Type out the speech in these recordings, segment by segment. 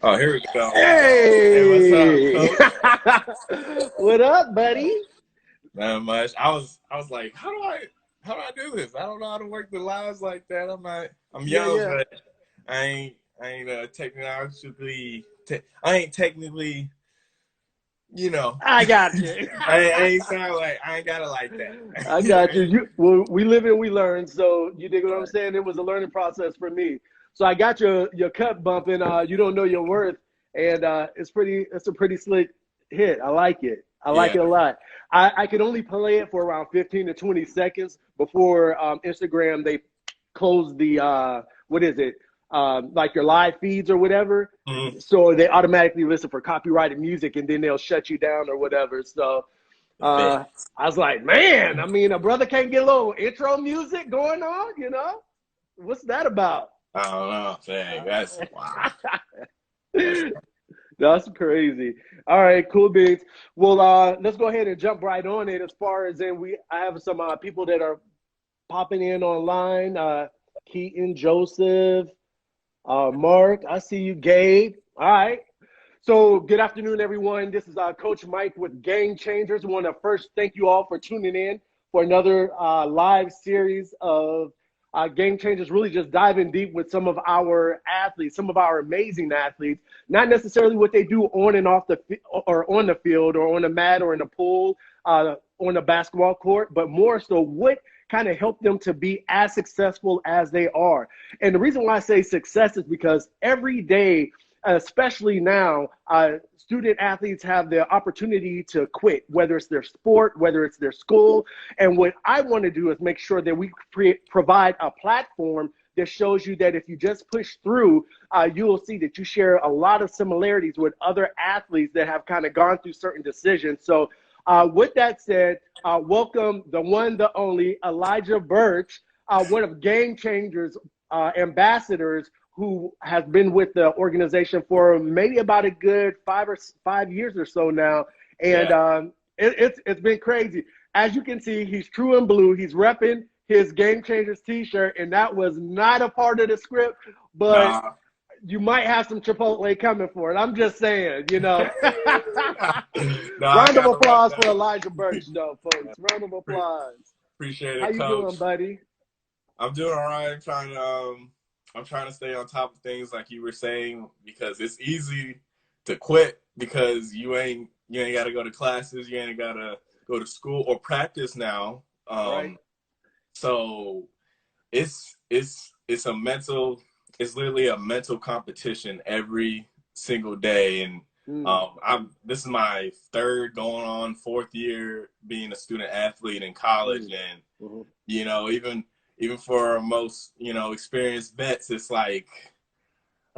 Oh, here we go. Hey, what's Hey, up, coach? what up, buddy? Not much. I was like, how do I do this? I don't know how to work the lives like that. I'm Yeah, young, yeah. but I ain't I ain't technically, you know, I got you. I ain't sound like I ain't got it like that. I You know, got you. Well, we live and we learn. So you dig what I'm right. saying? It was a learning process for me. So I got your cut bumping. You don't know your worth, and it's a pretty slick hit. I like it. I like Yeah, it a lot. I could only play it for around 15 to 20 seconds before Instagram they close the what is it, like your live feeds or whatever. mhm. So they automatically listen for copyrighted music, and then they'll shut you down or whatever. So Bet. uh, I was like, man, I mean, a brother can't get a little intro music going on, you know? What's that about? I don't know. Dang, that's wow. That's That's crazy. All right, cool beans. Well, let's go ahead and jump right on it. As far as in, I have some people that are popping in online. Keaton, Joseph, Mark. I see you, Gabe. All right. So, good afternoon, everyone. This is Coach Mike with Game Changers. I want to first thank you all for tuning in for another live series of Game Changers, really just diving deep with some of our athletes, some of our amazing athletes, not necessarily what they do on and off or on the field or on the mat or in the pool, on the basketball court, but more so what kind of helped them to be as successful as they are. And the reason why I say success is because every day, especially now, student athletes have the opportunity to quit, whether it's their sport, whether it's their school. And what I want to do is make sure that we provide a platform that shows you that if you just push through, you will see that you share a lot of similarities with other athletes that have kind of gone through certain decisions. So with that said, welcome the one, the only Elijah Burch, one of Game Changers ambassadors, who has been with the organization for maybe about a good 5 years or so now. And yeah. it's been crazy. As you can see, he's true and blue. He's repping his Game Changers t-shirt, and that was not a part of the script, but Nah. you might have some Chipotle coming for it. I'm just saying, you know. No, I Round of gotta rock applause for that. Elijah Burch, though, folks. Round of applause. Appreciate How it, you doing, coach. buddy? I'm doing all right. I'm trying to stay on top of things like you were saying because it's easy to quit because you ain't got to go to classes, you ain't got to go to school or practice now. Right. So it's a mental, it's literally a mental competition every single day. And Mm. this is my third going on fourth year being a student athlete in college. Mm. And Mm-hmm. even for most experienced vets, it's like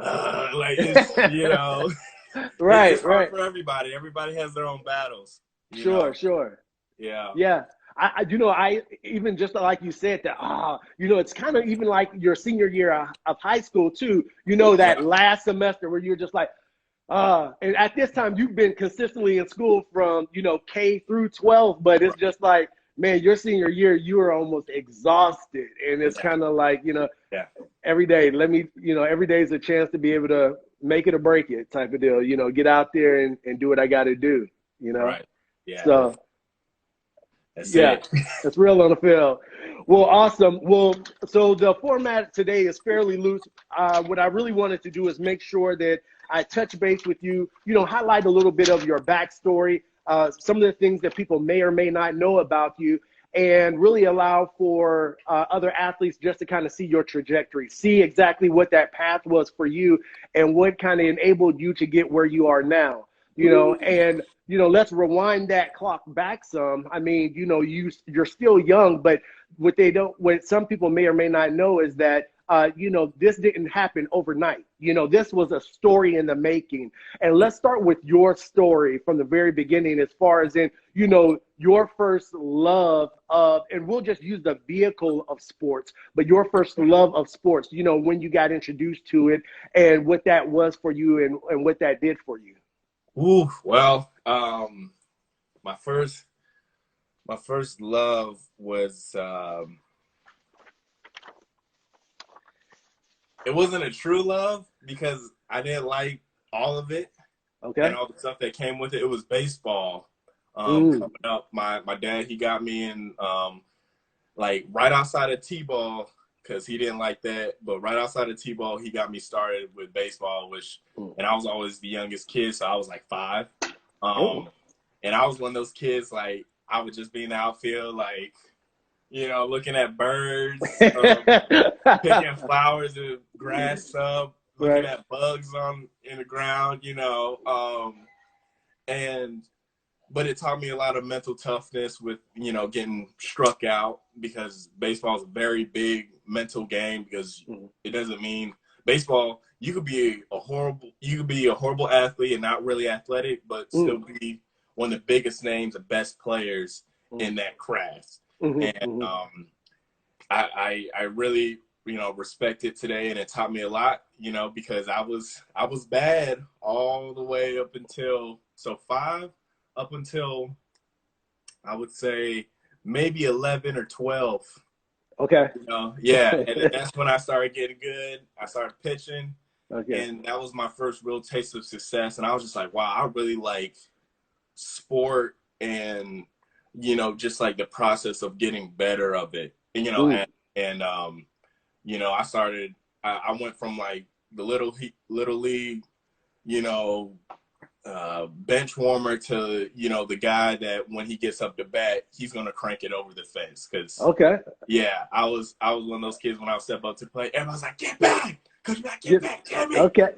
it's it's Right, hard right. for everybody. Everybody has their own battles. you Sure, know sure. yeah. Yeah. I even just like you said that, it's kind of even like your senior year of high school too, that Yeah. last semester where you're just like, and at this time you've been consistently in school from, K through 12, but it's just like, man, your senior year, you were almost exhausted. And it's Yeah. kind of like, Yeah. every day, every day is a chance to be able to make it or break it type of deal, get out there and do what I got to do, Right. Yeah. So, That's yeah, it. it's real on the field. Well, awesome. Well, so the format today is fairly loose. What I really wanted to do is make sure that I touch base with you, highlight a little bit of your backstory, some of the things that people may or may not know about you, and really allow for other athletes just to kind of see your trajectory, see exactly what that path was for you and what kind of enabled you to get where you are now, and let's rewind that clock back some. I mean, you're still young, but what some people may or may not know is that, this didn't happen overnight. This was a story in the making. And let's start with your story from the very beginning, as far as in, your first love of, and we'll just use the vehicle of sports, but your first love of sports, when you got introduced to it and what that was for you and what that did for you. Ooh, well, my first love was it wasn't a true love because I didn't like all of it and Okay. all the stuff that came with it. It was baseball. Mm. Coming up, my dad, he got me in like right outside of T-ball because he didn't like that. But right outside of T-ball, he got me started with baseball, Mm. and I was always the youngest kid, so I was like 5. Oh. And I was one of those kids, like, I would just be in the outfield, like, looking at birds, picking flowers and grass up, looking Right. at bugs in the ground, and but it taught me a lot of mental toughness with getting struck out because baseball is a very big mental game because Mm. it doesn't mean baseball you could be a horrible athlete and not really athletic but still Mm. be one of the biggest names and best players Mm. in that craft. Mhm. And Mhm. I really respect it today, and it taught me a lot because I was bad all the way up until 5 up until I would say maybe 11 or 12. Okay. Yeah, and then that's when I started getting good. I started pitching, Okay. and that was my first real taste of success. And I was just like, wow, I really like sport and just like the process of getting better of it. Mm. And I started. I went from like the little league, you know, bench warmer to the guy that when he gets up to bat, he's gonna crank it over the fence. Because Okay. yeah, I was one of those kids when I would step up to play, everyone's like, "Get back, coach, back, get Get, back, damn it, okay.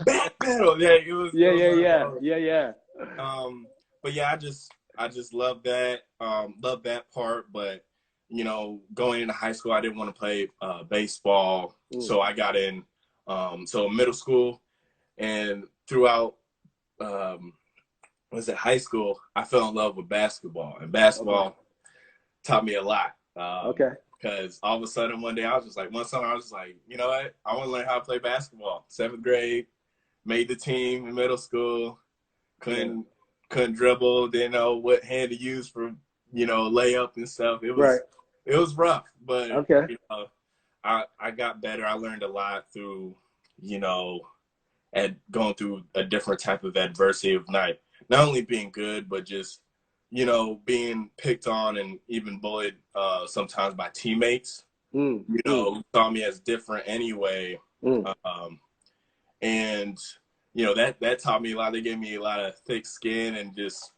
back pedal." Yeah, it Yeah, was yeah, one of yeah. those. Yeah, yeah. But yeah, I just love that. Love that part. But going into high school, I didn't want to play baseball, Mm. so I got in. So middle school and throughout, was it high school, I fell in love with basketball, and Okay. basketball taught me a lot. Okay. Because all of a sudden one day one summer I was just like, you know what? I want to learn how to play basketball. 7th grade, made the team in middle school. Yeah. Couldn't couldn't dribble. Didn't know what hand to use for layup and stuff. Right. It was rough, but Okay. I got better. I learned a lot through you know at going through a different type of adversity of not only being good, but just being picked on and even bullied sometimes by teammates. Mm. Mm. Who saw me as different anyway, Mm. um, and that taught me a lot. They gave me a lot of thick skin, and just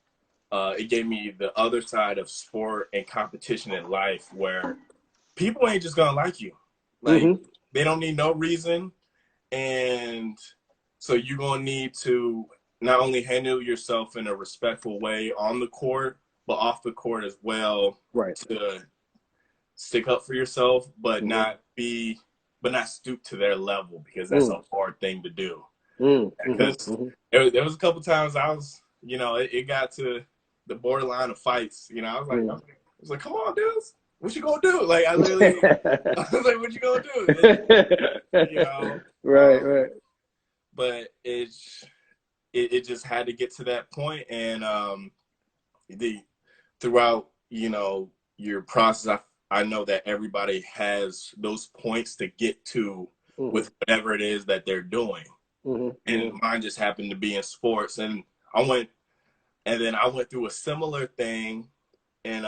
it gave me the other side of sport and competition in life, where people ain't just gonna like you. Like, Mm-hmm. they don't need no reason, and so you're gonna need to not only handle yourself in a respectful way on the court, but off the court as well, Right. to stick up for yourself, Mm-hmm. but not stoop to their level, because that's Mm. a hard thing to do. Mm. Mm-hmm. Because Mm-hmm. there was a couple times I was, it got to the borderline of fights. I was like, come on, dudes, what you gonna do? Like, I was like, what you gonna do? You know, Right, right. but it just had to get to that point, and the throughout your process, I know that everybody has those points to get to Mm-hmm. with whatever it is that they're doing, Mm-hmm. and Mm-hmm. mine just happened to be in sports. And I went through a similar thing in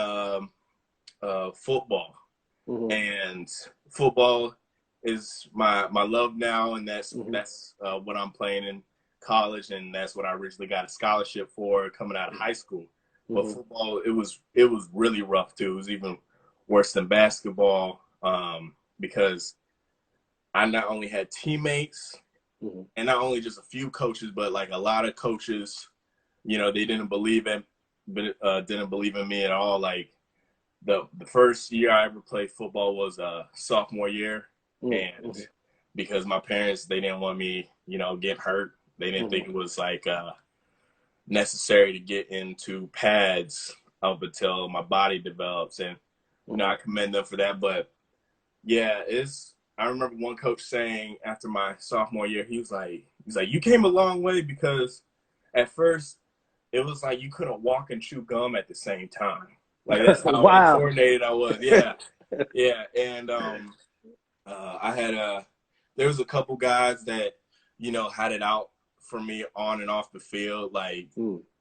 football. Mm-hmm. And football is my love now, and Mm-hmm. that's what I'm playing in college, and that's what I originally got a scholarship for coming out of high school. But Mm-hmm. football, it was really rough too. It was even worse than basketball, because I not only had teammates, Mm-hmm. and not only just a few coaches, but like a lot of coaches, they didn't believe in me at all. Like, the first year I ever played football was sophomore year, and Mm-hmm. because my parents, they didn't want me, getting hurt. They didn't Mm-hmm. think it was like necessary to get into pads up until my body develops, and Mm-hmm. I commend them for that. But yeah, I remember one coach saying after my sophomore year, he's like, you came a long way, because at first it was like you couldn't walk and chew gum at the same time. Like, that's how Wow. uncoordinated I was. Yeah, yeah. And I had there was a couple guys that you know, had it out for me on and off the field. Like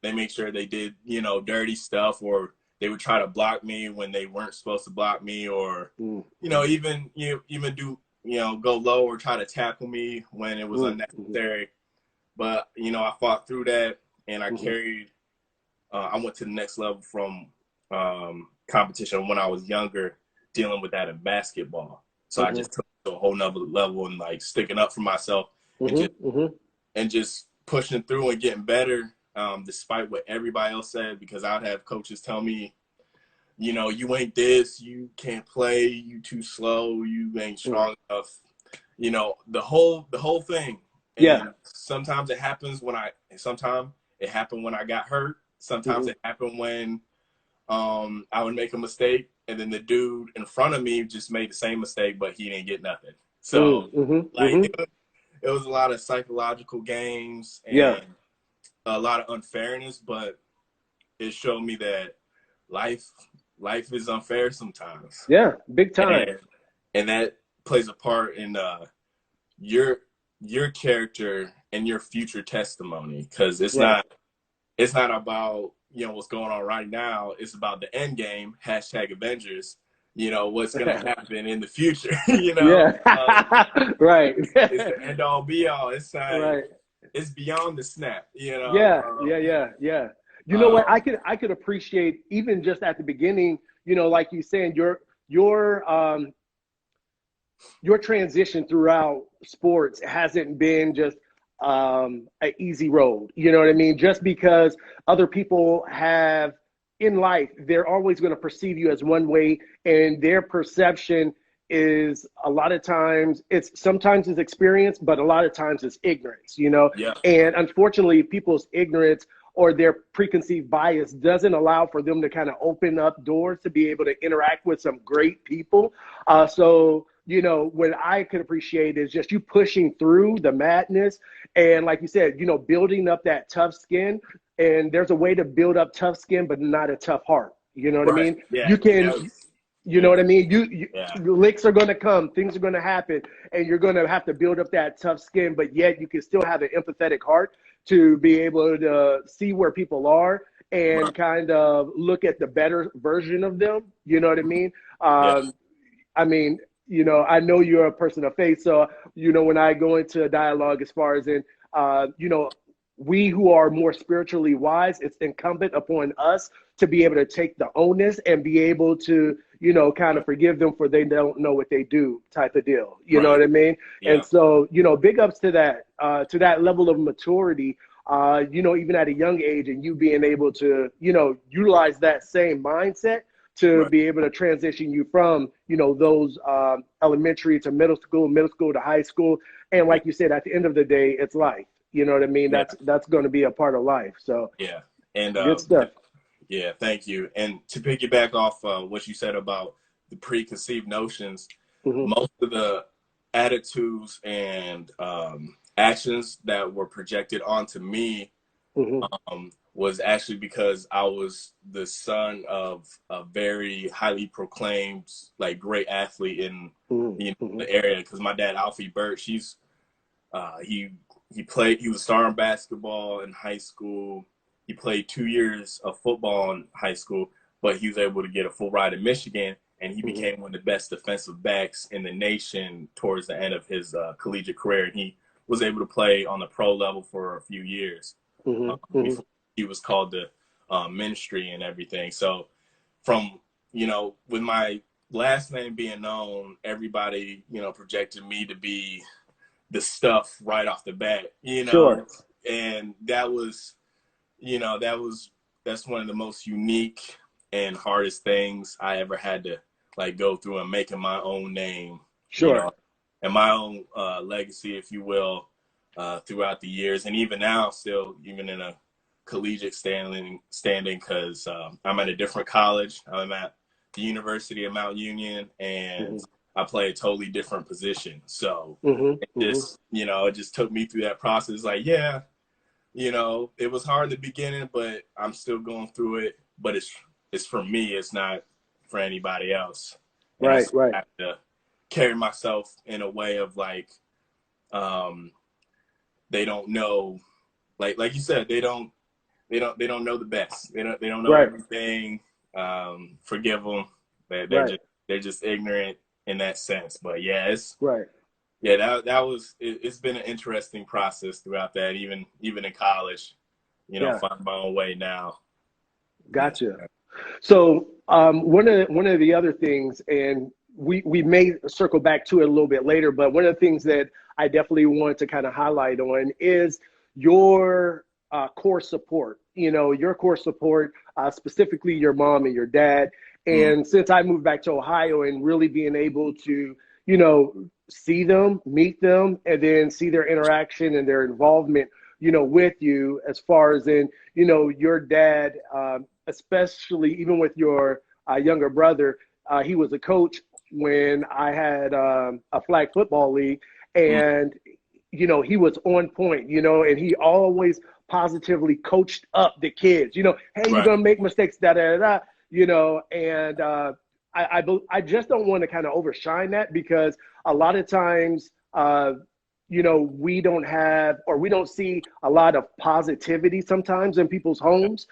they make sure they did, you know, dirty stuff, or they would try to block me when they weren't supposed to block me, or, you know, even do, you know, go low or try to tackle me when it was unnecessary. But, you know, I fought through that, and I carried, I went to the next level from competition when I was younger, dealing with that in basketball. So I just took it to a whole nother level, and like sticking up for myself, and just pushing through and getting better, despite what everybody else said, because I'd have coaches tell me, you know, you ain't this, you can't play, you too slow, you ain't strong enough, you know, the whole thing. And sometimes it happens sometimes it happened when I got hurt. Sometimes it happened when I would make a mistake, and then the dude in front of me just made the same mistake, but he didn't get nothing. So it was a lot of psychological games and a lot of unfairness, but it showed me that life is unfair sometimes. Yeah, big time. And that plays a part in your character and your future testimony, because it's not about, you know, what's going on right now. It's about the end game, #Avengers, you know, what's going to happen in the future, you know? Right. It's the end all be all. It's not, it's beyond the snap, you know? Yeah. You know what? I could appreciate, even just at the beginning, you know, like you saying, your transition throughout sports hasn't been just an easy road. You know what I mean? Just because other people have in life, they're always going to perceive you as one way, and their perception is a lot of times sometimes it's experience, but a lot of times it's ignorance, you know? And unfortunately, people's ignorance or their preconceived bias doesn't allow for them to kind of open up doors to be able to interact with some great people. So, you know, what I could appreciate is just you pushing through the madness. And like you said, you know, building up that tough skin. And there's a way to build up tough skin, but not a tough heart. You know what I mean? Yeah. You can, you know what I mean? Licks are going to come, things are going to happen, and you're going to have to build up that tough skin, but yet you can still have an empathetic heart to be able to see where people are and kind of look at the better version of them. You know what I mean? I mean, you know, I know you're a person of faith. So, you know, when I go into a dialogue as far as in, you know, we who are more spiritually wise, it's incumbent upon us to be able to take the onus and be able to, you know, kind of forgive them for they don't know what they do type of deal. You know what I mean? And so, you know, big ups to that level of maturity, you know, even at a young age, and you being able to, you know, utilize that same mindset to be able to transition you from, you know, those elementary to middle school to high school. And like you said, at the end of the day, it's life. You know what I mean? That's going to be a part of life. So and good stuff. Yeah, thank you. And to piggyback off what you said about the preconceived notions, most of the attitudes and actions that were projected onto me was actually because I was the son of a very highly proclaimed, like, great athlete in you know, the area. Because my dad, Alfie Burch, he was starring basketball in high school. He played 2 years of football in high school, but he was able to get a full ride in Michigan, and he became one of the best defensive backs in the nation towards the end of his collegiate career. And he was able to play on the pro level for a few years before he was called to ministry and everything. So from, you know, with my last name being known, everybody, you know, projected me to be the stuff right off the bat, you know, and that was, you know, that's one of the most unique and hardest things I ever had to like go through, and making my own name, you know, and my own legacy, if you will, throughout the years. And even now, still, even in a collegiate standing, because I'm at a different college. I'm at the University of Mount Union, and I play a totally different position. So it just, you know, it just took me through that process. Like, yeah, you know, it was hard in the beginning, but I'm still going through it. But it's for me. It's not for anybody else. And I have to carry myself in a way of like, they don't know, like you said, they don't know the best. They don't know Right. everything. Forgive them. Right. They're just ignorant in that sense. But yeah, Right. that was it's been an interesting process throughout that, even in college. Yeah. Find my own way now. Yeah. Gotcha. So one of the other things, and we may circle back to it a little bit later, but one of the things that I definitely want to kind of highlight on is your core support. Your core support, specifically your mom and your dad. Mm, And since I moved back to Ohio and really being able to, see them, meet them, and then see their interaction and their involvement, with you as far as in, your dad. Especially even with your younger brother. He was a coach when I had a flag football league, mm, and he was on point. And he always positively coached up the kids. Hey, you're right. gonna make mistakes, da da da. And I just don't want to kind of overshine that because a lot of times. We don't have or we don't see a lot of positivity sometimes in people's homes.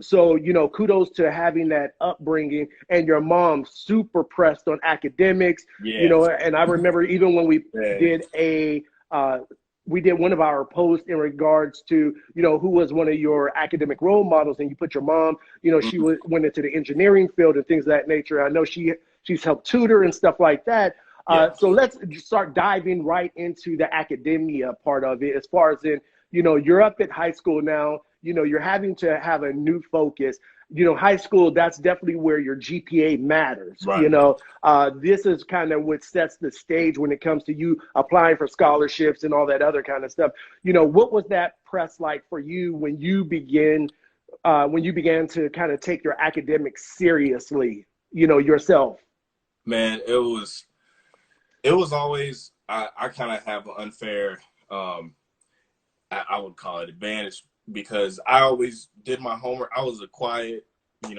So, kudos to having that upbringing and your mom super pressed on academics, Yeah. and I remember even when we Yeah. did we did one of our posts in regards to, who was one of your academic role models, and you put your mom, she Mhm. went into the engineering field and things of that nature. I know she's helped tutor and stuff like that. Yeah. So let's start diving right into the academia part of it as far as in, you're up at high school now, you're having to have a new focus. High school, that's definitely where your GPA matters. Right. This is kind of what sets the stage when it comes to you applying for scholarships and all that other kind of stuff. What was that press like for you when you began to kind of take your academics seriously, yourself? Man, it was always I kind of have an unfair I would call it advantage because I always did my homework. I was a quiet, kind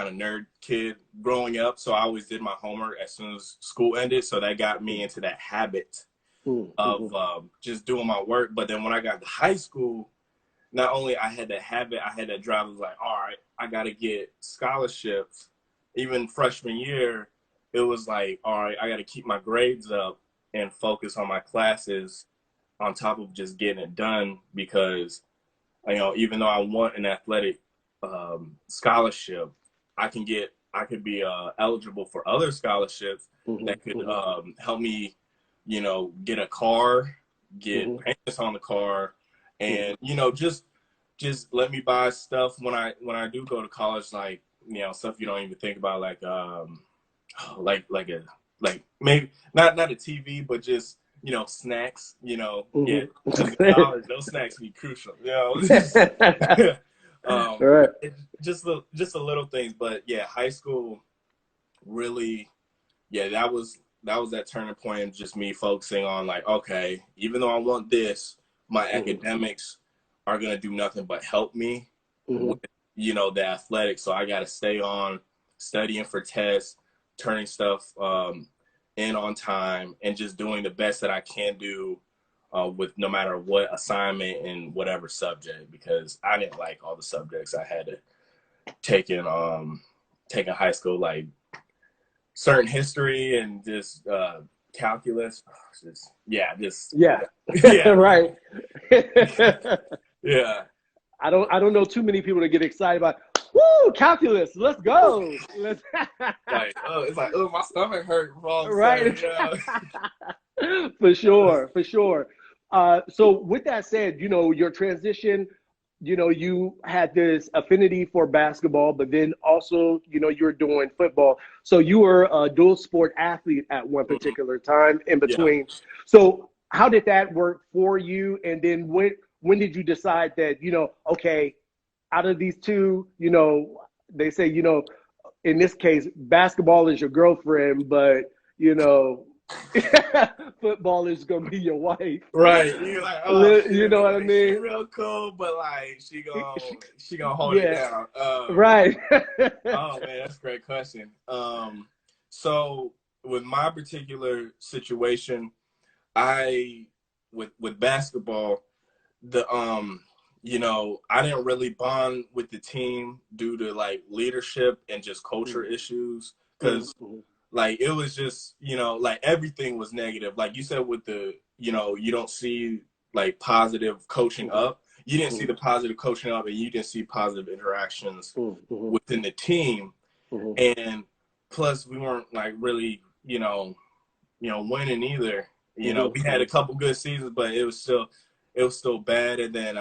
of nerd kid growing up, so I always did my homework as soon as school ended. So that got me into that habit Mm-hmm. of just doing my work. But then when I got to high school, not only I had that habit, I had that drive. I was like, all right, I got to get scholarships. Even freshman year, it was like, all right, I got to keep my grades up and focus on my classes on top of just getting it done because, even though I want an athletic scholarship, I could be eligible for other scholarships that could Mm-hmm. help me, get a car, get Mm-hmm. payments on the car, Mm-hmm. and just let me buy stuff when I do go to college, like stuff you don't even think about, like like maybe not a TV, but just snacks. Yeah, because in Mm-hmm. college those snacks be crucial. All right. Just the little things, but yeah, high school really, yeah, that was that turning point of just me focusing on like, okay, even though I want this, my Mm-hmm. academics are gonna do nothing but help me Mm-hmm. with the athletics. So I got to stay on studying for tests, turning stuff in on time, and just doing the best that I can do with no matter what assignment and whatever subject, because I didn't like all the subjects I had to take in high school, like certain history and just calculus. Just yeah, just Yeah. yeah, Right. yeah. I don't know too many people that get excited about, woo, calculus. Let's go. Let's Like, oh, it's like, oh, my stomach hurt all of a sudden. right. For sure, for sure. So with that said, your transition, you had this affinity for basketball, but then also, you were doing football. So you were a dual sport athlete at one Mhm. particular time in Yeah. between. So how did that work for you? And then when did you decide that, okay, out of these two, they say, in this case, basketball is your girlfriend, but football is gonna be your wife. You're like, oh You shit, know what I like she mean? real cool, but like she gonna hold it Yeah, down. right. Oh man, that's a great question. So with my particular situation, I with basketball, the I didn't really bond with the team due to like leadership and just culture issues, because like it was just, like everything was negative. Like you said, with the, you don't see like positive coaching up. You didn't see the positive coaching up, and you didn't see positive interactions within the team. And plus, we weren't like really, winning either. We had a couple good seasons, but it was still bad. And then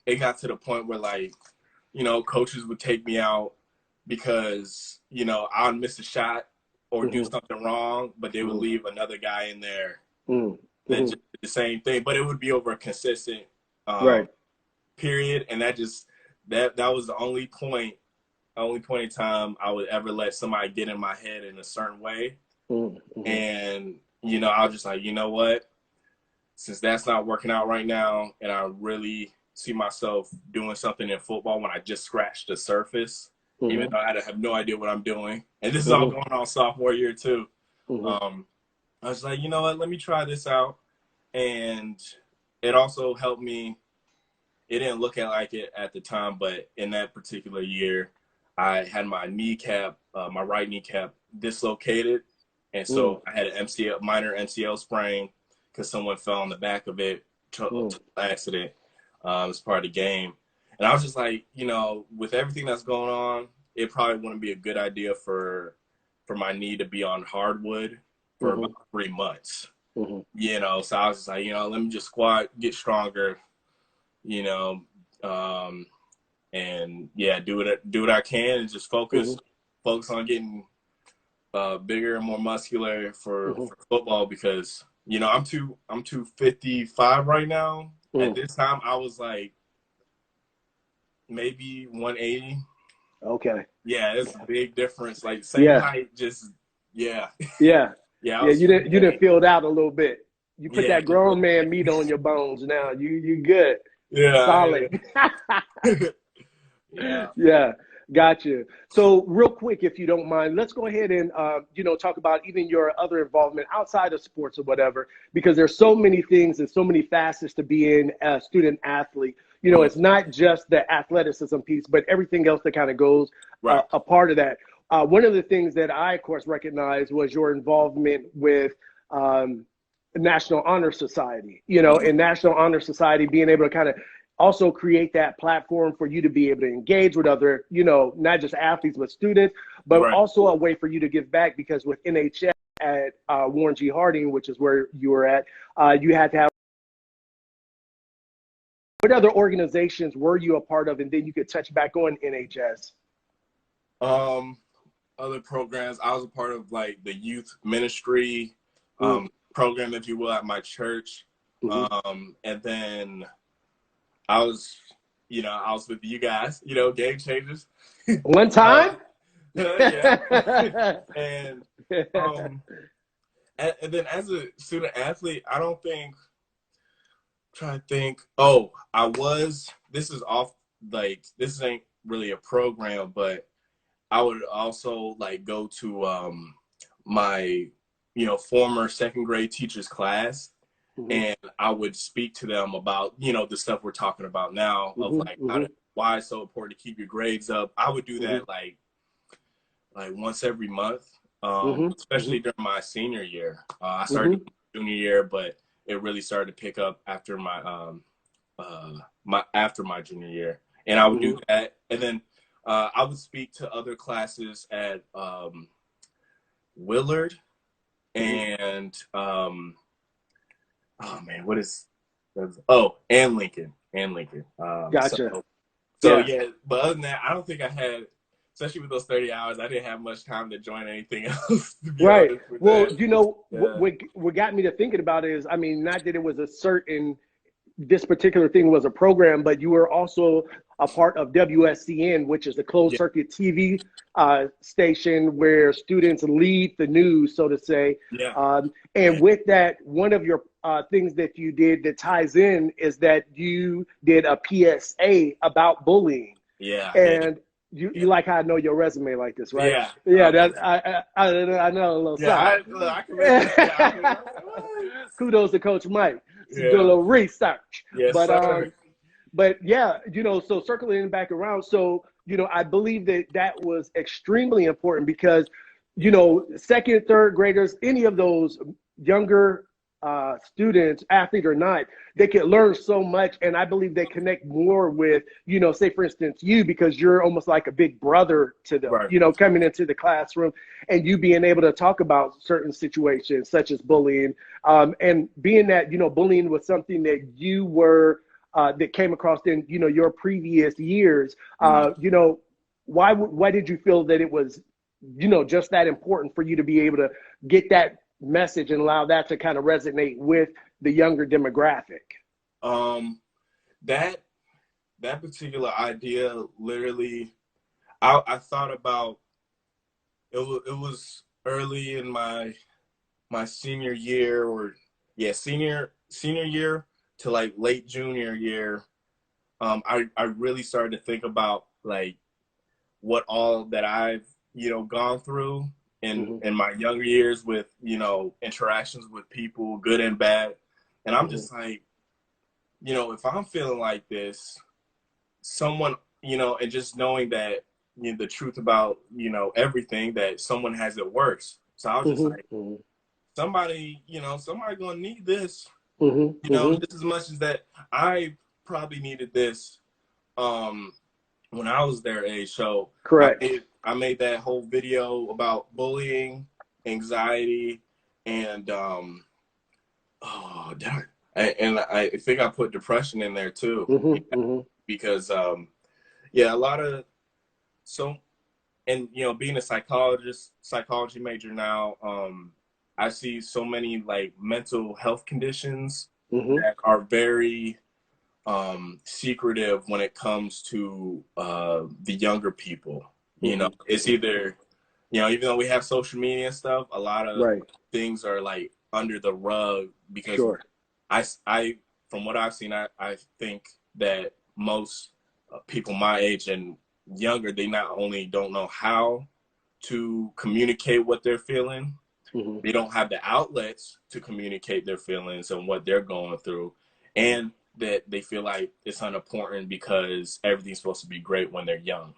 it got to the point where like, coaches would take me out because, I'd miss a shot or do something wrong, but they would leave another guy in there that just did the same thing, but it would be over a consistent period. And that was the only point in time I would ever let somebody get in my head in a certain way. And, I was just like, you know what? Since that's not working out right now, and I really see myself doing something in football when I just scratched the surface, even though I have no idea what I'm doing. And this is all going on sophomore year too. I was like, you know what? Let me try this out. And it also helped me. It didn't look like it at the time, but in that particular year, I had my kneecap, my right kneecap dislocated. And so I had an minor MCL sprain because someone fell on the back of it, to accident. It's part of the game. And I was just like, with everything that's going on, it probably wouldn't be a good idea for my knee to be on hardwood for about 3 months. So I was just like, let me just squat, get stronger, and yeah, do what I can, and just focus on getting bigger and more muscular for football, because I'm 255 right now. At this time I was like maybe 180. Okay. Yeah, it's a big difference. Like same height, just yeah. You didn't feel it out a little bit. You put that grown man meat on your bones now. You good. Yeah. Solid. Yeah. Gotcha. So real quick, if you don't mind, let's go ahead and, talk about even your other involvement outside of sports or whatever, because there's so many things and so many facets to being a student athlete. It's not just the athleticism piece, but everything else that kind of goes a part of that. One of the things that I, of course, recognized was your involvement with National Honor Society, and National Honor Society being able to kind of also create that platform for you to be able to engage with other, not just athletes, but students, but also a way for you to give back, because with NHS at Warren G. Harding, which is where you were at, you had to have. What other organizations were you a part of? And then you could touch back on NHS. Other programs, I was a part of like the youth ministry program, if you will, at my church. And then I was with you guys, Game Changers. One time? Yeah. And then as a student athlete, I don't think, trying to think, this is off, like, this ain't really a program, but I would also like go to my, former second grade teacher's class. And I would speak to them about, the stuff we're talking about now, of like why it's so important to keep your grades up. I would do that like once every month, especially during my senior year. I started junior year, but it really started to pick up after my after my junior year. And I would do that, and then I would speak to other classes at Willard and and Lincoln. Gotcha. So yeah, but other than that, I don't think I had, especially with those 30 hours, I didn't have much time to join anything else. Right. Well, what got me to thinking about it is, I mean, not that it was this particular thing was a program, but you were also a part of WSCN, which is the closed circuit TV station where students lead the news, so to say. And with that, one of your things that you did that ties in is that you did a PSA about bullying. And you like how I know your resume like this, right? I know a little something. Kudos to Coach Mike. do a Yeah. little research. Yes, But sir. but yeah, so circling back around, so I believe that that was extremely important because second, third graders, any of those younger students, athlete or not, they can learn so much, and I believe they connect more with say for instance you, because you're almost like a big brother to them, Right. coming into the classroom and you being able to talk about certain situations such as bullying, and being that bullying was something that you were that came across in your previous years. Mhm. Why did you feel that it was just that important for you to be able to get that message and allow that to kind of resonate with the younger demographic? Um, that that particular idea, literally, I thought about it. It was early in my senior year, or yeah, senior year to like late junior year. I really started to think about like what all that I've gone through Hmm. in my younger years with interactions with people, good and bad, and I'm Hmm. just like, if I'm feeling like this, someone, and just knowing that the truth about everything, that someone has it worse. So I was just Hmm. like, somebody gonna need this, Hmm. Hmm. just as much as that I probably needed this. Um, when I was their age. So Correct. I made that whole video about bullying, anxiety, and oh darn, and I think I put depression in there too, Hmm. Hmm. because yeah, a lot of so and being a psychology major now, I see so many like mental health conditions Hmm. that are very secretive when it comes to the younger people. Hmm. It's either, even though we have social media and stuff, a lot of Right. things are like under the rug because Sure. I from what I've seen, I think that most people my age and younger, they not only don't know how to communicate what they're feeling, Hmm. they don't have the outlets to communicate their feelings and what they're going through, and that they feel like it's unimportant because everything's supposed to be great when they're young.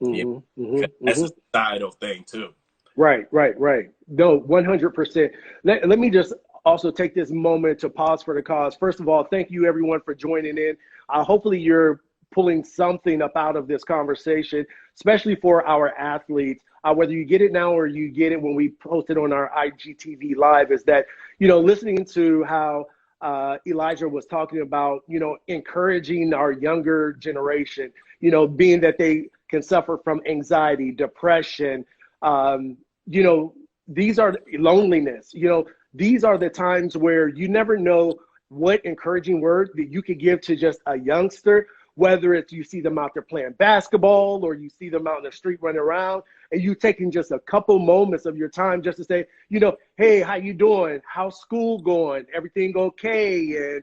Yeah, Hmm. Hmm. that's Hmm. a societal thing too. Right, right, right. No, 100%. Let me just also take this moment to pause for the cause. First of all, thank you everyone for joining in. Hopefully you're pulling something up out of this conversation, especially for our athletes. Whether you get it now or you get it when we post it on our IGTV live, is that, listening to how Elijah was talking about, encouraging our younger generation, being that they can suffer from anxiety, depression, um, you know, these are loneliness. These are the times where you never know what encouraging word that you could give to just a youngster, whether it's you see them out there playing basketball or you see them out in the street running around, and you taking just a couple moments of your time just to say, hey, how you doing? How's school going? Everything okay? And,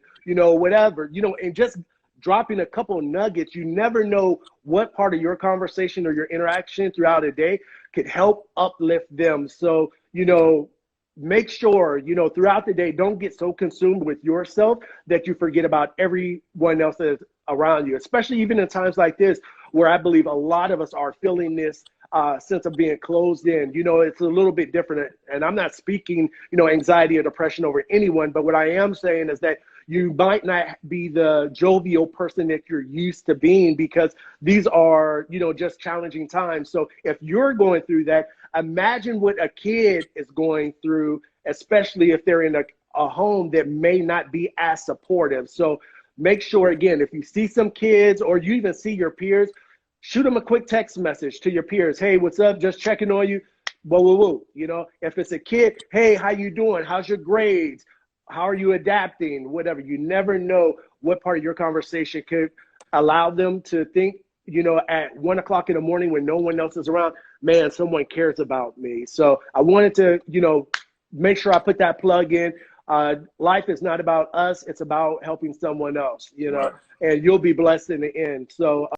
whatever, and just dropping a couple nuggets. You never know what part of your conversation or your interaction throughout a day could help uplift them. So, make sure, throughout the day, don't get so consumed with yourself that you forget about everyone else that's around you, especially even in times like this, where I believe a lot of us are feeling this sense of being closed in. It's a little bit different. And I'm not speaking, anxiety or depression over anyone, but what I am saying is that you might not be the jovial person that you're used to being, because these are, just challenging times. So if you're going through that, imagine what a kid is going through, especially if they're in a home that may not be as supportive. So make sure, again, if you see some kids or you even see your peers, shoot them a quick text message to your peers. Hey, what's up? Just checking on you. Whoa, whoa, whoa. If it's a kid, hey, how you doing? How's your grades? How are you adapting? Whatever. You never know what part of your conversation could allow them to think, at 1 o'clock in the morning when no one else is around, man, someone cares about me. So I wanted to, make sure I put that plug in. Life is not about us. It's about helping someone else, Right. and you'll be blessed in the end. So